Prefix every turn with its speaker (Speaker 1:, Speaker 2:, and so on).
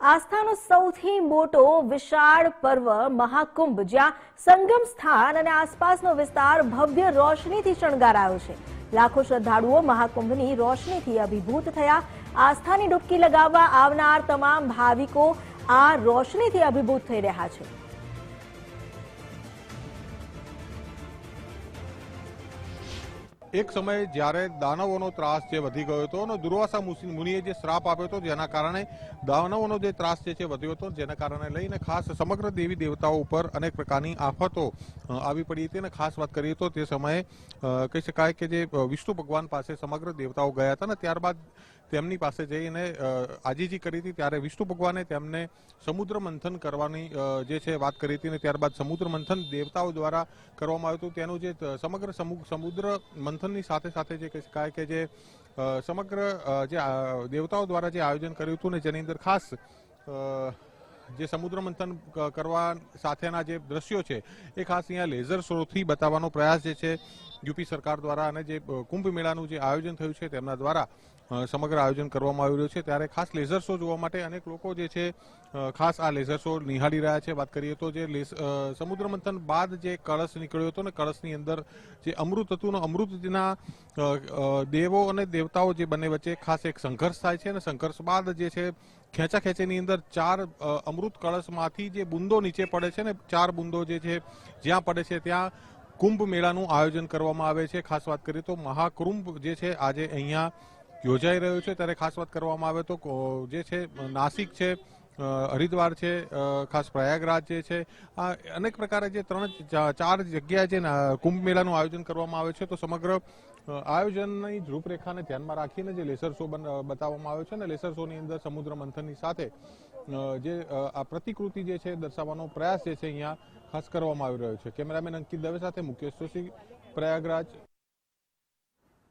Speaker 1: આસ્થાનો સૌથી મોટો વિશાળ પર્વ મહાકુંભ, જ્યાં સંગમ સ્થાન અને આસપાસનો વિસ્તાર ભવ્ય રોશનીથી શણગારાયો છે। લાખો શ્રદ્ધાળુઓ મહાકુંભની રોશનીથી અભિભૂત થયા। આસ્થાની ડૂબકી લગાવવા આવનાર તમામ ભાવિકો આ રોશનીથી અભિભૂત થઈ રહ્યા છે।
Speaker 2: એક સમયે જ્યારે દાનવોનો ત્રાસ જે વધી ગયો હતો અને દુર્વાસા મુનિએ જે શ્રાપ આપ્યો હતો, જેના કારણે દાનવોનો જે ત્રાસ જે છે વધ્યો હતો, જેના કારણે લઈને ખાસ સમગ્ર દેવી દેવતાઓ ઉપર અનેક પ્રકારની આફતો આવી પડી હતી। અને ખાસ વાત કરીએ તો તે સમયે કહી શકાય કે જે વિષ્ણુ ભગવાન પાસે સમગ્ર દેવતાઓ ગયા હતા ને ત્યારબાદ તેમની પાસે જઈને આજીજી કરી હતી। ત્યારે વિષ્ણુ ભગવાને તેમને સમુદ્ર મંથન કરવાની જે છે વાત કરી હતી ને ત્યારબાદ સમુદ્ર મંથન દેવતાઓ દ્વારા કરવામાં આવ્યું હતું। તેનું જે સમગ્ર સમુદ્ર મંથનની સાથે સાથે જે કહી શકાય કે જે સમગ્ર જે દેવતાઓ દ્વારા જે આયોજન કર્યું હતું ને જેની અંદર ખાસ જે સમુદ્ર મંથન કરવા સાથેના જે દ્રશ્યો છે એ ખાસ અહીંયા લેઝર શોથી બતાવવાનો પ્રયાસ જે છે યુપી સરકાર દ્વારા અને જે કુંભ મેળાનું જે આયોજન થયું છે તેમના દ્વારા સમગ્ર આયોજન કરવામાં આવી રહ્યું છે। ત્યારે ખાસ લેઝર શો જોવા માટે અનેક લોકો જે છે ખાસ આ લેઝર શો નિહાળી રહ્યા છે। વાત કરીએ તો જે સમુદ્ર મંથન બાદ જે કળશ નીકળ્યો હતો ને કળશની અંદર જે અમૃત હતું ને અમૃતના દેવો અને દેવતાઓ જે બંને વચ્ચે ખાસ એક સંઘર્ષ થાય છે અને સંઘર્ષ બાદ જે છે ખેંચાખેંચીની અંદર 4 અમૃત કળશમાંથી જે બુંદો નીચે પડે છે ને 4 બુંદો જે છે જ્યાં પડે છે ત્યાં કુંભ મેળાનું આયોજન કરવામાં આવે છે। ખાસ વાત કરીએ તો મહાકુંભ જે છે આજે અહીંયા યોજાઈ રહ્યો છે। ત્યારે ખાસ વાત કરવામાં આવે તો જે છે નાસિક છે, હરિદ્વાર છે, ખાસ પ્રયાગરાજ જે છે, આ અનેક પ્રકારે જે 3-4 જગ્યાએ જે કુંભ મેળાનું આયોજન કરવામાં આવે છે। તો સમગ્ર આયોજનની રૂપરેખાને ધ્યાનમાં રાખીને જે લેસર શો બતાવવામાં આવ્યો છે અને લેસર શોની અંદર સમુદ્ર મંથનની સાથે જે આ પ્રતિકૃતિ જે છે દર્શાવવાનો પ્રયાસ જે છે અહીંયા ખાસ કરવામાં આવી રહ્યો છે। કેમેરામેન અંકિત દવે સાથે મુકેશ જોશી, પ્રયાગરાજ।